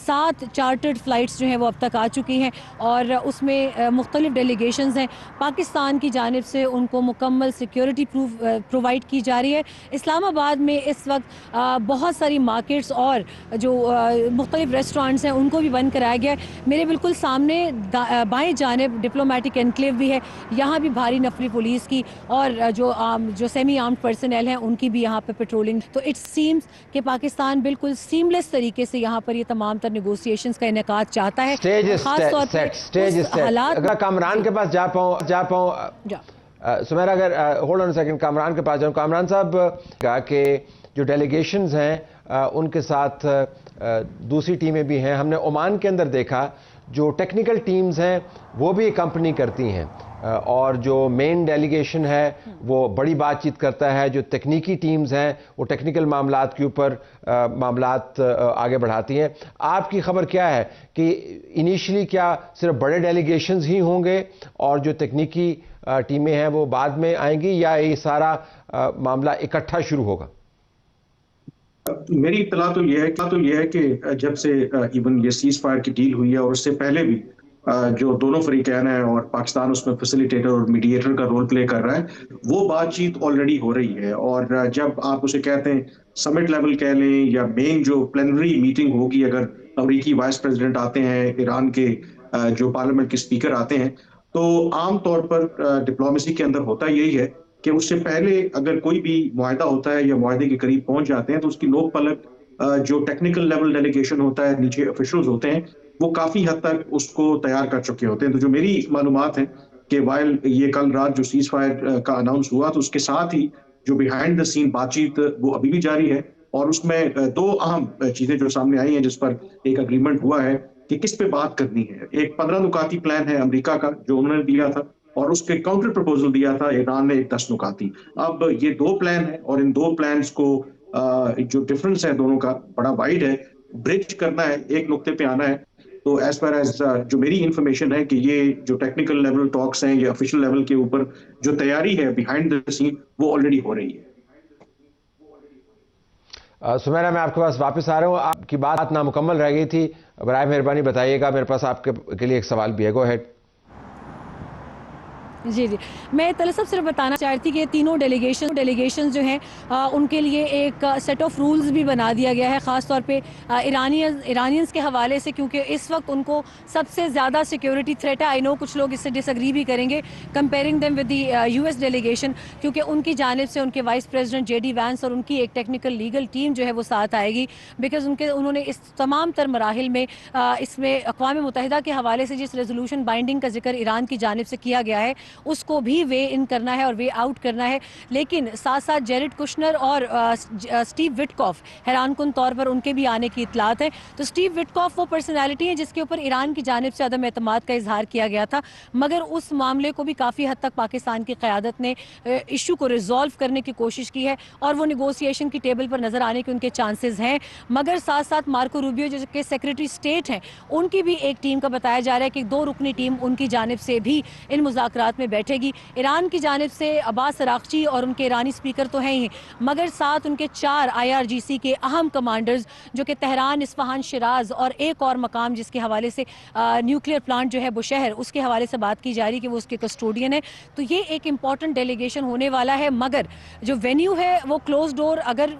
7 chartered flights جو ہیں وہ اب تک آ چکی ہیں اور اس میں مختلف ڈیلیگیشنز ہیں. پاکستان کی جانب سے ان کو مکمل سیکیورٹی پرووائڈ کی جا رہی ہے. اسلام آباد میں اس وقت بہت ساری مارکیٹس اور جو مختلف ریسٹورانٹس ہیں ان کو بھی بند کرایا گیا ہے. میرے بالکل سامنے بائیں جانب ڈپلومیٹک انکلیو بھی ہے, یہاں بھی بھاری نفری پولیس کی اور جو سیمی آرمڈ پرسنل ہیں ان کی بھی یہاں پہ پیٹرولنگ. تو اٹ سیمز کہ پاکستان بالکل سیملیس طریقے سے یہاں پر یہ تمام تر نیگوسیشنز کا انعقاد چاہتا ہے. خاص طور پہ حالات اگر کامران کے پاس جا پاؤں سمیرا, اگر ہولڈ آن سیکنڈ, کامران کے پاس جاؤں. کامران صاحب کہا کہ جو ڈیلیگیشنز ہیں ان کے ساتھ دوسری ٹیمیں بھی ہیں. ہم نے عمان کے اندر دیکھا جو ٹیکنیکل ٹیمز ہیں وہ بھی اکمپنی کرتی ہیں اور جو مین ڈیلیگیشن ہے وہ بڑی بات چیت کرتا ہے. جو تکنیکی ٹیمز ہیں وہ ٹیکنیکل معاملات کے اوپر معاملات آگے بڑھاتی ہیں. آپ کی خبر کیا ہے کہ انیشلی کیا صرف بڑے ڈیلیگیشنز ہی ہوں گے اور جو تکنیکی ٹیمیں ہیں وہ بعد میں آئیں گی, یا یہ سارا معاملہ اکٹھا شروع ہوگا؟ میری اطلاع تو یہ ہے کہ جب سے ایون یہ سیز فائر کی ڈیل ہوئی ہے اور اس سے پہلے بھی جو دونوں فریقین ہیں اور پاکستان اس میں فیسیلیٹیٹر اور میڈیٹر کا رول پلے کر رہا ہے, وہ بات چیت آلریڈی ہو رہی ہے. اور جب آپ اسے کہتے ہیں سمٹ لیول کہہ لیں یا مین جو پلینری میٹنگ ہوگی, اگر امریکی وائس پریزیڈنٹ آتے ہیں, ایران کے جو پارلیمنٹ کے اسپیکر آتے ہیں, تو عام طور پر ڈپلومیسی کے اندر ہوتا یہی ہے کہ اس سے پہلے اگر کوئی بھی معاہدہ ہوتا ہے یا معاہدے کے قریب پہنچ جاتے ہیں تو اس کی نوک پلک جو ٹیکنیکل لیول ڈیلیگیشن ہوتا ہے, نیچے آفیشلز ہوتے ہیں, وہ کافی حد تک اس کو تیار کر چکے ہوتے ہیں. تو جو میری معلومات ہیں کہ وائل یہ کل رات جو سیز فائر کا اناؤنس ہوا تو اس کے ساتھ ہی جو بیہائنڈ دا سین بات چیت وہ ابھی بھی جاری ہے, اور اس میں 2 اہم چیزیں جو سامنے آئی ہیں جس پر ایک اگریمنٹ ہوا ہے کہ کس پہ بات کرنی ہے. ایک 15 نکاتی پلان ہے امریکہ کا جو انہوں نے دیا تھا, اور اس کے کاؤنٹر پروپوزل دیا تھا ایران نے ایک 10 نکاتی. اب یہ 2 پلان ہیں اور ان 2 پلانز کو جو ڈفرنس ہے دونوں کا بڑا وائڈ ہے, برج کرنا ہے, ایک نقطے پہ آنا ہے. تو ایز پر ایز جو میری انفارمیشن ہے کہ یہ جو ٹیکنیکل لیول ٹاکس ہیں یا آفیشیل لیول کے اوپر جو تیاری ہے بیہائنڈ دا سین وہ آلریڈی ہو رہی ہے. سمیرا, میں آپ کے پاس واپس آ رہا ہوں. آپ کی بات نامکمل رہ گئی تھی, برائے مہربانی بتائیے گا. میرے پاس آپ کے لیے ایک سوال بھی ہے. گو ہیڈ. جی میں طلسم صرف بتانا چاہتی کہ تینوں ڈیلیگیشن جو ہیں ان کے لیے ایک سیٹ آف رولز بھی بنا دیا گیا ہے, خاص طور پہ ایرانینز کے حوالے سے, کیونکہ اس وقت ان کو سب سے زیادہ سیکیورٹی تھریٹ ہے. آئی نو کچھ لوگ اس سے ڈس ایگری بھی کریں گے comparing them with the US delegation, کیونکہ ان کی جانب سے ان کے وائس پریزیڈنٹ JD وینس اور ان کی ایک ٹیکنیکل لیگل ٹیم جو ہے وہ ساتھ آئے گی, بیکاز انہوں نے اس تمام تر مراحل میں اس میں اقوام متحدہ کے حوالے سے جس ریزولوشن بائنڈنگ کا ذکر ایران کی جانب سے کیا گیا ہے اس کو بھی وے ان کرنا ہے اور وے آؤٹ کرنا ہے. لیکن ساتھ ساتھ جیرڈ کشنر اور سٹیو وٹکاف حیران کن طور پر ان کے بھی آنے کی اطلاعات ہیں. تو سٹیو وٹکاف وہ پرسنالٹی ہیں جس کے اوپر ایران کی جانب سے عدم اعتماد کا اظہار کیا گیا تھا, مگر اس معاملے کو بھی کافی حد تک پاکستان کی قیادت نے ایشو کو ریزالو کرنے کی کوشش کی ہے اور وہ نیگوسیشن کی ٹیبل پر نظر آنے کے ان کے چانسز ہیں. مگر ساتھ ساتھ مارکو روبیو جو کہ سیکریٹری اسٹیٹ ہیں ان کی بھی ایک ٹیم کا بتایا جا رہا ہے کہ 2 رکنی ٹیم ان کی جانب سے بھی ان مذاکرات میں بیٹھے گی. ایران کی جانب سے عباس عراقچی اور ان کے ایرانی اسپیکر تو ہیں ہی, مگر ساتھ ان کے 4 IRGC کے اہم کمانڈرز جو کہ تہران, اصفہان, شیراز اور ایک اور مقام جس کے حوالے سے نیوکلیئر پلانٹ جو ہے بشہر, اس کے حوالے سے بات کی جا رہی کہ وہ اس کے کسٹوڈین ہے. تو یہ ایک امپورٹنٹ ڈیلیگیشن ہونے والا ہے, مگر جو وینیو ہے وہ کلوز ڈور اگر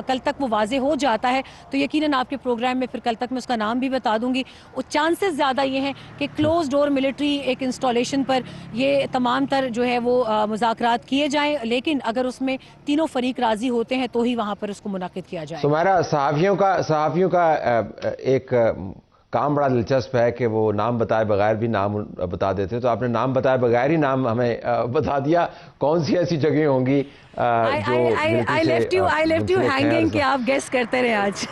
کل تک وہ واضح ہو جاتا ہے تو یقیناً آپ کے پروگرام میں پھر کل تک میں اس کا نام بھی بتا دوں گی. چانسز زیادہ یہ ہیں کہ کلوز ڈور ملٹری ایک انسٹالیشن پر یہ تمام تر جو ہے وہ مذاکرات کیے جائیں, لیکن اگر اس میں تینوں فریق راضی ہوتے ہیں تو ہی وہاں پر اس کو منعقد کیا جائے. سمیرا, صحافیوں کا ایک کام بڑا دلچسپ ہے کہ وہ نام بتائے بغیر بھی نام بتا دیتے, تو آپ نے نام بتائے بغیر ہی نام ہمیں بتا دیا. کون سی ایسی جگہیں ہوں گی I left you hanging کہ آپ گیس کرتے رہے آج.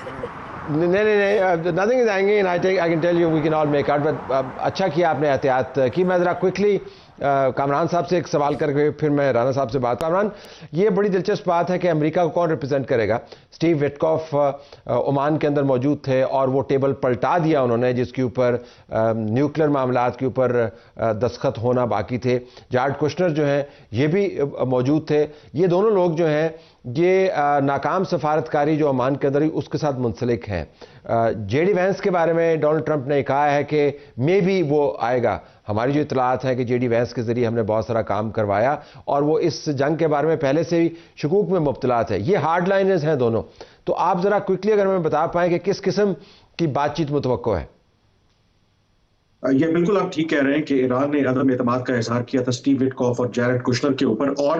نہیں, nothing is hanging. I can tell you we can all make out, but اچھا کیا آپ نے احتیاط کی. میں ذرا کوئکلی کامران صاحب سے ایک سوال کر کے پھر میں رانا صاحب سے بات. کامران، یہ بڑی دلچسپ بات ہے کہ امریکہ کو کون ریپرزینٹ کرے گا. اسٹیو وٹکاف عمان کے اندر موجود تھے اور وہ ٹیبل پلٹا دیا انہوں نے جس کے اوپر نیوکلیر معاملات کے اوپر دستخط ہونا باقی تھے. جارڈ کشنر جو ہیں یہ بھی موجود تھے. یہ دونوں لوگ جو ہیں یہ ناکام سفارتکاری جو عمان کے اندر اس کے ساتھ منسلک ہیں. جے ڈی وینس کے بارے میں ڈونلڈ ٹرمپ نے کہا ہے کہ مے بی وہ آئے گا. ہماری جو اطلاعات ہیں کہ جے ڈی وینس کے ذریعے ہم نے بہت سارا کام کروایا اور وہ اس جنگ کے بارے میں پہلے سے ہی شکوک میں مبتلا تھے. یہ ہارڈ لائنرز ہیں دونوں. تو آپ ذرا کوئکلی اگر ہمیں بتا پائیں کہ کس قسم کی بات چیت متوقع ہے. یہ بالکل آپ ٹھیک کہہ رہے ہیں کہ ایران نے عدم اعتماد کا اظہار کیا تھا اسٹیو وٹکاف اور جیرڈ کشنر کے اوپر، اور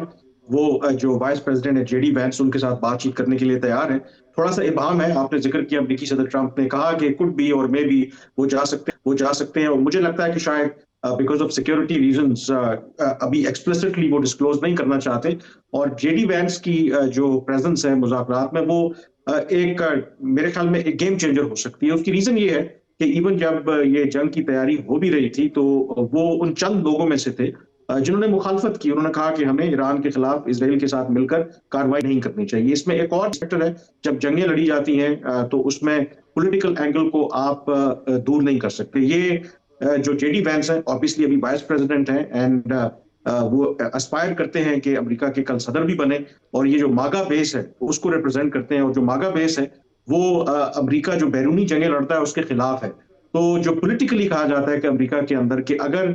وہ جو وائس پریزیڈنٹ ہے جے ڈی وینس ان کے ساتھ بات چیت کرنے کے لیے تیار ہیں. تھوڑا سا ابہام ہے. آپ نے ذکر کیا امریکی صدر ٹرمپ نے کہا کہ کڈ بی اور مے بی وہ جا سکتے ہیں، اور مجھے لگتا ہے کہ شاید بیکاز آف سیکورٹی ریزنز ابھی ایکسپلسٹلی وہ ڈسکلوز نہیں کرنا چاہتے. اور جے ڈی وینس کی جو پریزنس ہے مذاکرات میں وہ ایک میرے خیال میں ایک گیم چینجر ہو سکتی ہے. اس کی ریزن یہ ہے کہ ایون جب یہ جنگ کی تیاری ہو بھی رہی تھی تو وہ ان چند لوگوں میں سے تھے جنہوں نے مخالفت کی. انہوں نے کہا کہ ہمیں ایران کے خلاف اسرائیل کے ساتھ مل کر کارروائی نہیں کرنی چاہیے. اس میں ایک اور فیکٹر ہے، جب جنگیں لڑی جاتی ہیں تو اس میں پولیٹیکل اینگل کو آپ دور نہیں کر سکتے. یہ جو جے ڈی وینس ہیں obviously ابھی وائس پریزیڈنٹ ہیں اینڈ وہ اسپائر کرتے ہیں کہ امریکہ کے کل صدر بھی بنے، اور یہ جو ماگا بیس ہے اس کو ریپرزینٹ کرتے ہیں. اور جو ماگا بیس ہے وہ امریکہ جو بیرونی جنگیں لڑتا ہے اس کے خلاف ہے. تو جو پولیٹیکلی کہا جاتا ہے کہ امریکہ کے اندر کہ اگر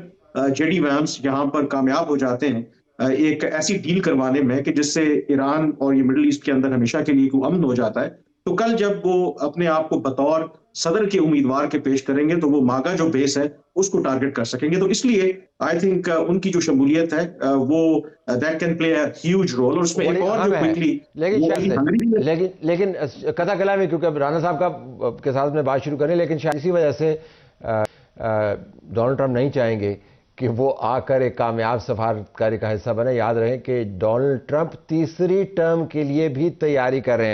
جے ڈی وینس یہاں پر کامیاب ہو جاتے ہیں ایک ایسی ڈیل کروانے میں کہ جس سے ایران اور یہ مڈل ایسٹ کے اندر ہمیشہ کے لیے کوئی امن ہو جاتا ہے، تو کل جب وہ اپنے آپ کو بطور صدر کے امیدوار کے پیش کریں گے تو وہ ماگا جو بیس ہے اس کو ٹارگٹ کر سکیں گے. تو اس لیے آئی تھنک ان کی جو شمولیت ہے وہ that can play a huge role. اور اس میں ایک اور جو کوئکلی لیکن قطع کلام ہے کیونکہ اب رانا صاحب کا کے ساتھ میں بات شروع کریں، لیکن شاید اسی وجہ سے ڈونلڈ ٹرمپ نہیں چاہیں گے کہ وہ آ کر ایک کامیاب سفارتکاری کا حصہ بنے. یاد رہے کہ ڈونلڈ ٹرمپ تیسری ٹرم کے لیے بھی تیاری کر رہے ہیں.